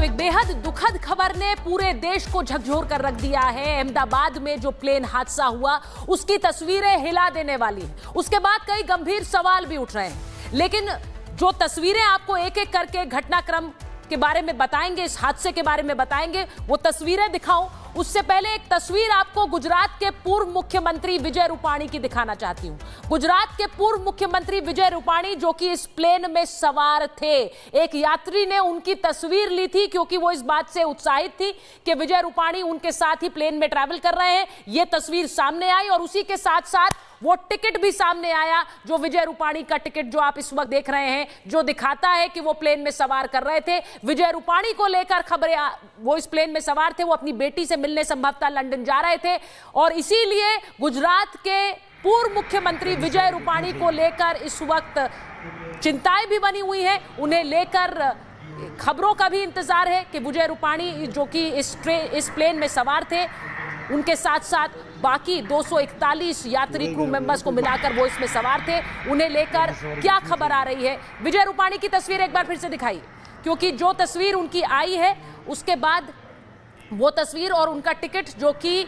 एक बेहद दुखद खबर ने पूरे देश को झकझोर कर रख दिया है। अहमदाबाद में जो प्लेन हादसा हुआ उसकी तस्वीरें हिला देने वाली हैं। उसके बाद कई गंभीर सवाल भी उठ रहे हैं, लेकिन जो तस्वीरें आपको एक एक करके घटनाक्रम के बारे में बताएंगे, इस हादसे के बारे में बताएंगे, वो तस्वीरें दिखाऊं उससे पहले एक तस्वीर आपको गुजरात के पूर्व मुख्यमंत्री विजय रूपाणी की दिखाना चाहती हूं। गुजरात के पूर्व मुख्यमंत्री विजय रूपाणी जो कि इस प्लेन में सवार थे, एक यात्री ने उनकी तस्वीर ली थी क्योंकि वो इस बात से उत्साहित थी कि विजय रूपाणी उनके साथ ही प्लेन में ट्रैवल कर रहे हैं। ये तस्वीर सामने आई और उसी के साथ साथ वो टिकट भी सामने आया, जो विजय रूपाणी का टिकट जो आप इस वक्त देख रहे हैं, जो दिखाता है कि वो प्लेन में सवार कर रहे थे। विजय रूपाणी को लेकर खबरें, वो इस प्लेन में सवार थे, वो अपनी बेटी से मिलने संभवतः लंदन जा रहे थे और इसीलिए गुजरात के पूर्व मुख्यमंत्री विजय रूपाणी को लेकर इस वक्त चिंताएं भी बनी हुई हैं। उन्हें लेकर खबरों का भी इंतजार है कि विजय रूपाणी जो कि इस प्लेन में सवार थे, उनके साथ साथ बाकी 241 यात्री क्रू मेंबर्स को मिलाकर वो इसमें सवार थे, उन्हें लेकर क्या खबर आ रही है। विजय रूपाणी की तस्वीर एक बार फिर से दिखाइए, क्योंकि जो तस्वीर उनकी आई है उसके बाद वो तस्वीर और उनका टिकट जो कि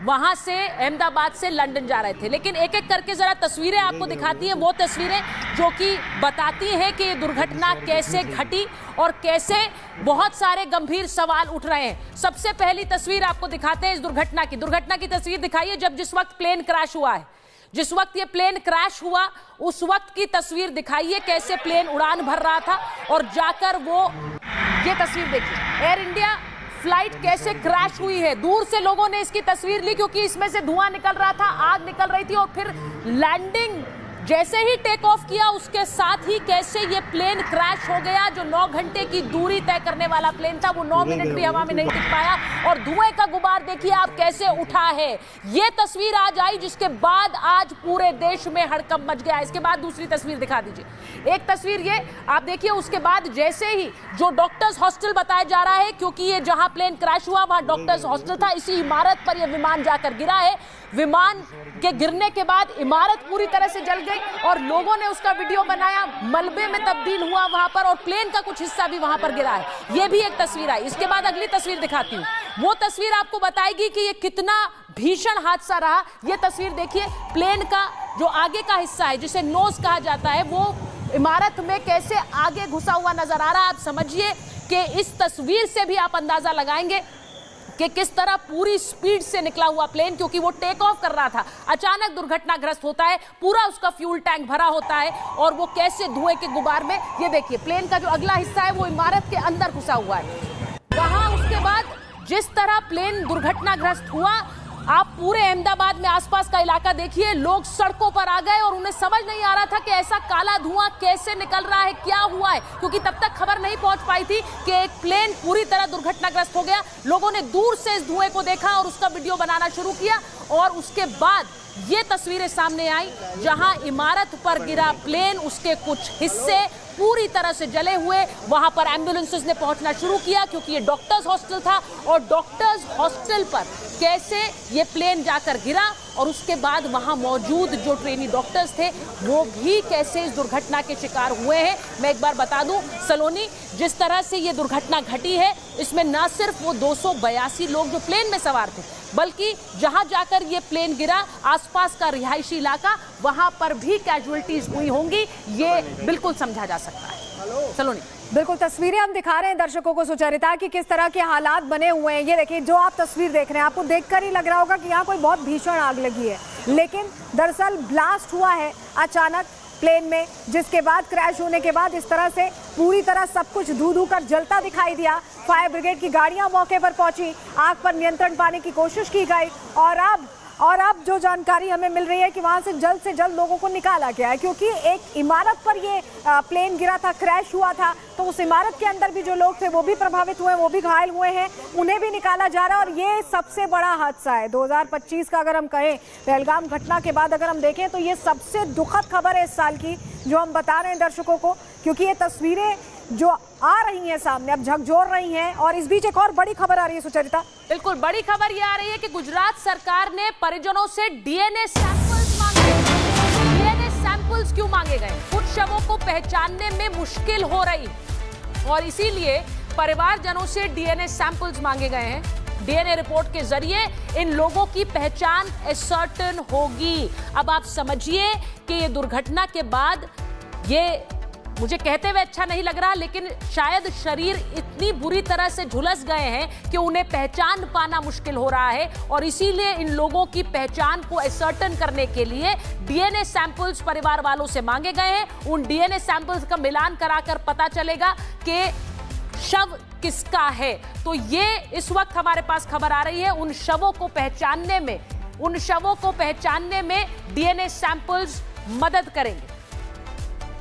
वहां से अहमदाबाद से लंदन जा रहे थे। लेकिन एक एक करके जरा तस्वीरें आपको दिखाती हैं, वो तस्वीरें जो कि बताती हैं कि ये दुर्घटना कैसे घटी और कैसे बहुत सारे गंभीर सवाल उठ रहे हैं। सबसे पहली तस्वीर आपको दिखाते हैं इस दुर्घटना की तस्वीर दिखाइए जब जिस वक्त प्लेन क्रैश हुआ है, जिस वक्त ये प्लेन क्रैश हुआ उस वक्त की तस्वीर दिखाइए, कैसे प्लेन उड़ान भर रहा था और जाकर वो ये तस्वीर देखिए, एयर इंडिया फ्लाइट कैसे क्रैश हुई है। दूर से लोगों ने इसकी तस्वीर ली क्योंकि इसमें से धुआं निकल रहा था, आग निकल रही थी और फिर लैंडिंग जैसे ही टेक ऑफ किया उसके साथ ही कैसे ये प्लेन क्रैश हो गया। जो 9 घंटे की दूरी तय करने वाला प्लेन था वो 9 मिनट भी हवा में नहीं टिक पाया और धुएं का गुबार देखिए आप कैसे उठा है। ये तस्वीर आज आई जिसके बाद आज पूरे देश में हड़कंप मच गया। इसके बाद दूसरी तस्वीर दिखा दीजिए, एक तस्वीर ये आप देखिए। उसके बाद जैसे ही जो डॉक्टर्स हॉस्टल बताया जा रहा है, क्योंकि ये जहां प्लेन क्रैश हुआ वहां डॉक्टर्स हॉस्टल था, इसी इमारत पर यह विमान जाकर गिरा है। विमान के गिरने के बाद इमारत पूरी तरह से जल गई और लोगों ने उसका वीडियो बनाया, मलबे में तब्दील हुआ वहां पर और प्लेन का कुछ हिस्सा भी वहां पर गिरा है। ये भी एक तस्वीर आई। इसके बाद अगली तस्वीर दिखाती हूँ, वो तस्वीर आपको बताएगी कि ये कितना भीषण हादसा रहा। ये तस्वीर देखिए, प्लेन का जो आगे का हिस्सा है जिसे नोज कहा जाता है वो इमारत में कैसे आगे घुसा हुआ नजर आ रहा है। आप समझिए कि इस तस्वीर से भी आप अंदाजा लगाएंगे कि किस तरह पूरी स्पीड से निकला हुआ प्लेन, क्योंकि वो टेक ऑफ कर रहा था, अचानक दुर्घटनाग्रस्त होता है, पूरा उसका फ्यूल टैंक भरा होता है और वो कैसे धुएं के गुबार में, ये देखिए प्लेन का जो अगला हिस्सा है वो इमारत के अंदर घुसा हुआ है वहां। उसके बाद जिस तरह प्लेन दुर्घटनाग्रस्त हुआ, आप पूरे अहमदाबाद में आसपास का इलाका देखिए, लोग सड़कों पर आ गए और उन्हें समझ नहीं आ रहा था कि ऐसा काला धुआं कैसे निकल रहा है, क्या हुआ है, क्योंकि तब तक खबर नहीं पहुंच पाई थी कि एक प्लेन पूरी तरह दुर्घटनाग्रस्त हो गया। लोगों ने दूर से इस धुएं को देखा और उसका वीडियो बनाना शुरू किया और उसके बाद ये तस्वीरें सामने आई जहां इमारत पर गिरा प्लेन, उसके कुछ हिस्से पूरी तरह से जले हुए। वहां पर एम्बुलेंसेस ने पहुंचना शुरू किया क्योंकि ये डॉक्टर्स हॉस्टल था और डॉक्टर्स हॉस्टल पर कैसे ये प्लेन जाकर गिरा और उसके बाद वहां मौजूद जो ट्रेनी डॉक्टर्स थे वो भी कैसे इस दुर्घटना के शिकार हुए हैं। मैं एक बार बता दूं, सलोनी, जिस तरह से ये दुर्घटना घटी है इसमें न सिर्फ वो 282 लोग जो प्लेन में सवार थे, बल्कि जहां जाकर ये प्लेन गिरा आसपास का रिहायशी इलाका, वहां पर भी कैजुअलिटीज हुई होंगी, ये बिल्कुल समझा जा सकता है। सलोनी, बिल्कुल तस्वीरें हम दिखा रहे हैं दर्शकों को सुचरिता की किस तरह के हालात बने हुए हैं। ये देखिए, जो आप तस्वीर देख रहे हैं आपको देखकर ही लग रहा होगा कि यहाँ कोई बहुत भीषण आग लगी है, लेकिन दरअसल ब्लास्ट हुआ है अचानक प्लेन में, जिसके बाद क्रैश होने के बाद इस तरह से पूरी तरह सब कुछ धू धू कर जलता दिखाई दिया। फायर ब्रिगेड की गाड़ियां मौके पर पहुंची, आग पर नियंत्रण पाने की कोशिश की गई और अब जो जानकारी हमें मिल रही है कि वहां से जल्द लोगों को निकाला गया है, क्योंकि एक इमारत पर ये प्लेन गिरा था, क्रैश हुआ था, तो उस इमारत के अंदर भी जो लोग थे वो भी प्रभावित हुए, वो भी घायल हुए हैं, उन्हें भी निकाला जा रहा है। और ये सबसे बड़ा हादसा है 2025 का। अगर हम कहें पहलगाम घटना के बाद अगर हम देखें तो ये सबसे दुखद खबर है इस साल की जो हम बता रहे हैं दर्शकों को, क्योंकि ये तस्वीरें जो आ रही हैं सामने अब झकझोर रही हैं। और इस बीच एक और बड़ी खबर आ रही है सुचरिता। बिल्कुल, बड़ी खबर ये आ रही है कि गुजरात सरकार ने परिजनों से डीएनए सैंपल्स मांगे। डीएनए सैंपल्स क्यों मांगे गए? कुछ शवों को पहचानने में मुश्किल हो रही और इसीलिए परिवारजनों से डीएनए सैंपल्स मांगे गए हैं। डीएनए रिपोर्ट के जरिए इन लोगों की पहचान सर्टेन होगी। अब आप समझिए कि ये दुर्घटना के बाद, ये मुझे कहते हुए अच्छा नहीं लग रहा, लेकिन शायद शरीर इतनी बुरी तरह से झुलस गए हैं कि उन्हें पहचान पाना मुश्किल हो रहा है, और इसीलिए इन लोगों की पहचान को असर्टेन करने के लिए डीएनए सैंपल्स परिवार वालों से मांगे गए हैं। उन डीएनए सैंपल्स का मिलान कराकर पता चलेगा कि शव किसका है। तो ये इस वक्त हमारे पास खबर आ रही है, उन शवों को पहचानने में डीएनए सैंपल्स मदद करेंगे।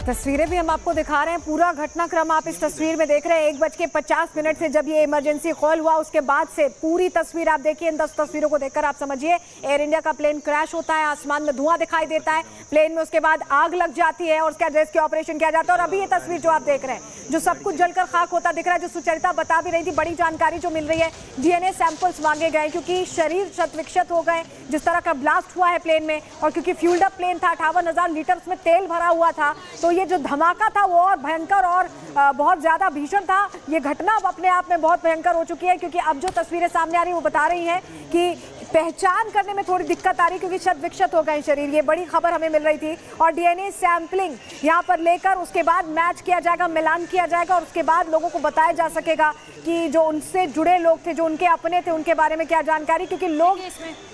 तस्वीरें भी हम आपको दिखा रहे हैं, पूरा घटनाक्रम आप इस तस्वीर में देख रहे हैं। 1:50 से जब ये इमरजेंसी कॉल हुआ, उसके बाद से पूरी तस्वीर आप देखिए। इन 10 तस्वीरों को देखकर आप समझिए, एयर इंडिया का प्लेन क्रैश होता है, आसमान में धुआं दिखाई देता है, प्लेन में उसके बाद आग लग जाती है और उसके बाद रेस्क्यू ऑपरेशन किया जाता है। और अभी ये तस्वीर जो आप देख रहे हैं, जो सब कुछ जलकर खाक होता दिख रहा है, जो सुचरिता बता भी रही थी, बड़ी जानकारी जो मिल रही है, डीएनए सैंपल्स मांगे गए क्योंकि शरीर शत विक्षत हो गए जिस तरह का ब्लास्ट हुआ है प्लेन में, और क्योंकि फ्यूल्ड अप प्लेन था, 58,000 लीटर में तेल भरा हुआ था, तो ये जो धमाका था वो और भयंकर और बहुत ज्यादा भीषण था। ये घटना अब अपने आप में बहुत भयंकर हो चुकी है, क्योंकि अब जो तस्वीरें सामने आ रही है वो बता रही हैं कि पहचान करने में थोड़ी दिक्कत आ रही है क्योंकि शत विक्षत हो गए शरीर। ये बड़ी खबर हमें मिल रही थी। और डीएनए सैंपलिंग यहाँ पर लेकर उसके बाद मैच किया जाएगा, मिलान किया जाएगा, और उसके बाद लोगों को बताया जा सकेगा कि जो उनसे जुड़े लोग थे, जो उनके अपने थे, उनके बारे में क्या जानकारी, क्योंकि लोग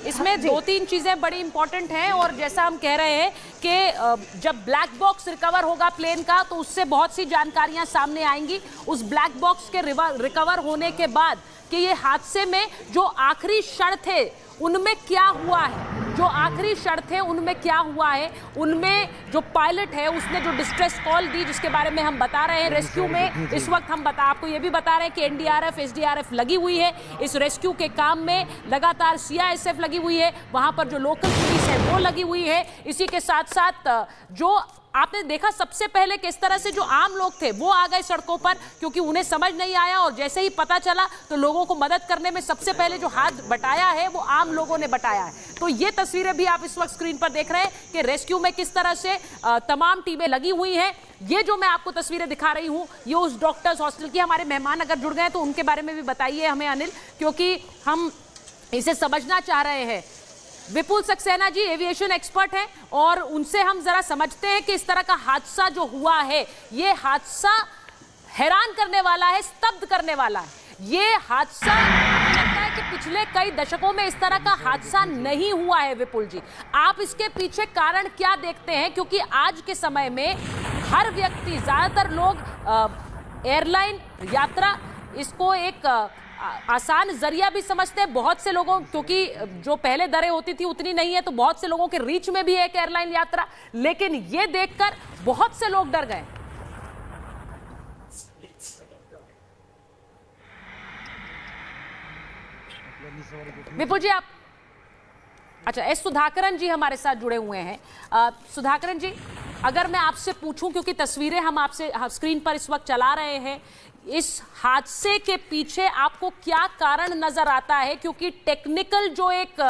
इसमें 2-3 चीजें बड़ी इंपॉर्टेंट हैं। और जैसा हम कह रहे हैं कि जब ब्लैक बॉक्स रिकवर होगा प्लेन का, तो उससे बहुत सी जानकारियां सामने आएंगी। उस ब्लैक बॉक्स के रिकवर होने के बाद कि ये हादसे में जो आखिरी क्षण थे उनमें क्या हुआ है, उनमें जो पायलट है उसने जो डिस्ट्रेस कॉल दी, जिसके बारे में हम बता रहे हैं। रेस्क्यू में इस वक्त हम आपको ये भी बता रहे हैं कि एनडीआरएफ, एसडीआरएफ लगी हुई है इस रेस्क्यू के काम में, लगातार सीआईएसएफ लगी हुई है, वहां पर जो लोकल पुलिस है वो लगी हुई है। इसी के साथ साथ जो आपने देखा सबसे पहले किस तरह से जो आम लोग थे वो आ गए सड़कों पर, क्योंकि उन्हें समझ नहीं आया, और जैसे ही पता चला तो लोगों को मदद करने में सबसे पहले जो हाथ बटाया है वो आम लोगों ने बटाया है। तो ये तस्वीरें भी आप इस वक्त स्क्रीन पर देख रहे हैं कि रेस्क्यू में किस तरह से तमाम टीमें लगी हुई हैं। ये जो मैं आपको तस्वीरें दिखा रही हूँ, ये उस डॉक्टर्स हॉस्टल की। हमारे मेहमान अगर जुड़ गए तो उनके बारे में भी बताइए हमें अनिल, क्योंकि हम इसे समझना चाह रहे हैं। विपुल सक्सेना जी एविएशन एक्सपर्ट हैं, और उनसे हम जरा समझते हैं कि इस तरह का हादसा जो हुआ है, ये हादसा हैरान करने वाला है, स्तब्ध करने वाला है। ये हादसा लगता है कि पिछले कई दशकों में इस तरह का हादसा नहीं हुआ है। विपुल जी, आप इसके पीछे कारण क्या देखते हैं? क्योंकि आज के समय में हर व्यक्ति, ज्यादातर लोग एयरलाइन यात्रा इसको एक आसान जरिया भी समझते हैं। बहुत से लोगों, क्योंकि जो पहले दरें होती थी उतनी नहीं है, तो बहुत से लोगों के रीच में भी है एक एयरलाइन यात्रा, लेकिन ये देखकर बहुत से लोग डर गए। विपुल जी आप, अच्छा, एस सुधाकरन जी हमारे साथ जुड़े हुए हैं। सुधाकरन जी, अगर मैं आपसे पूछूं, क्योंकि तस्वीरें हम आपसे स्क्रीन पर इस वक्त चला रहे हैं, इस हादसे के पीछे आपको क्या कारण नजर आता है? क्योंकि टेक्निकल जो एक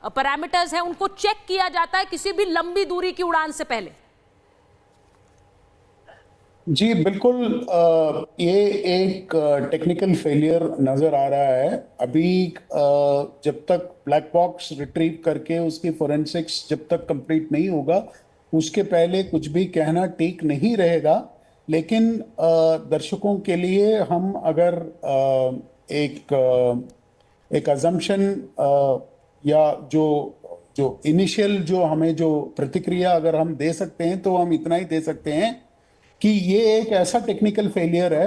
पैरामीटर्स हैं उनको चेक किया जाता है किसी भी लंबी दूरी की उड़ान से पहले। जी बिल्कुल, ये एक टेक्निकल फेलियर नज़र आ रहा है। अभी जब तक ब्लैक बॉक्स रिट्रीव करके उसकी फोरेंसिक्स जब तक कंप्लीट नहीं होगा, उसके पहले कुछ भी कहना ठीक नहीं रहेगा। लेकिन दर्शकों के लिए हम अगर एक अजम्पशन या जो इनिशियल जो हमें जो प्रतिक्रिया अगर हम दे सकते हैं, तो हम इतना ही दे सकते हैं कि ये एक ऐसा टेक्निकल फेलियर है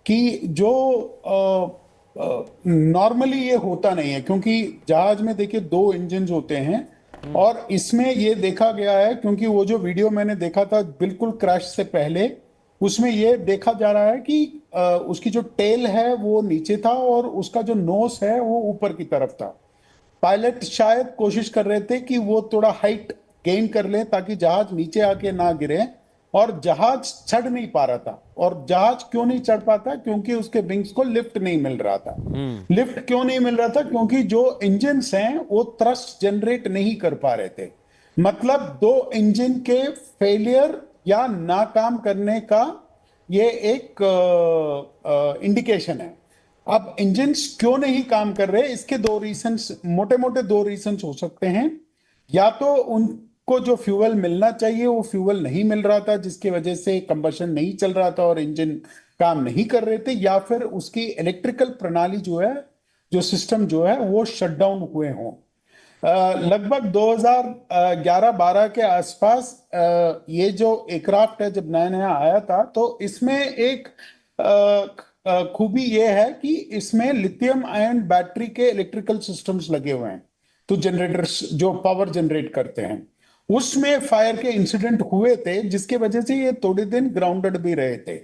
कि जो नॉर्मली ये होता नहीं है। क्योंकि जहाज में देखिए 2 इंजन होते हैं, और इसमें ये देखा गया है, क्योंकि वो जो वीडियो मैंने देखा था बिल्कुल क्रैश से पहले, उसमें ये देखा जा रहा है कि उसकी जो टेल है वो नीचे था और उसका जो नोस है वो ऊपर की तरफ था। पायलट शायद कोशिश कर रहे थे कि वो थोड़ा हाइट गेन कर ले ताकि जहाज नीचे आके ना गिरे, और जहाज चढ़ नहीं पा रहा था। और जहाज क्यों नहीं चढ़ पाता? क्योंकि उसके विंग्स को लिफ्ट नहीं मिल रहा था। लिफ्ट क्यों नहीं मिल रहा था? क्योंकि जो इंजन्स हैं वो थ्रस्ट जनरेट नहीं कर पा रहे थे। मतलब 2 इंजन के फेलियर या नाकाम करने का ये एक इंडिकेशन है। अब इंजन्स क्यों नहीं काम कर रहे, इसके दो रीजंस, मोटे मोटे दो रीजंस हो सकते हैं। या तो उनको जो फ्यूल मिलना चाहिए वो फ्यूल नहीं मिल रहा था, जिसकी वजह से कंबशन नहीं चल रहा था और इंजन काम नहीं कर रहे थे, या फिर उसकी इलेक्ट्रिकल प्रणाली जो है, जो सिस्टम जो है वो शट डाउन हुए हों। लगभग 2011-12 के आसपास ये जो एयरक्राफ्ट है जब नया नया आया था, तो इसमें एक खूबी ये है कि इसमें लिथियम आयन बैटरी के इलेक्ट्रिकल सिस्टम्स लगे हुए हैं, तो जनरेटर्स जो पावर जनरेट करते हैं, उसमें फायर के इंसिडेंट हुए थे, जिसके वजह से ये थोड़े दिन ग्राउंडेड भी रहे थे।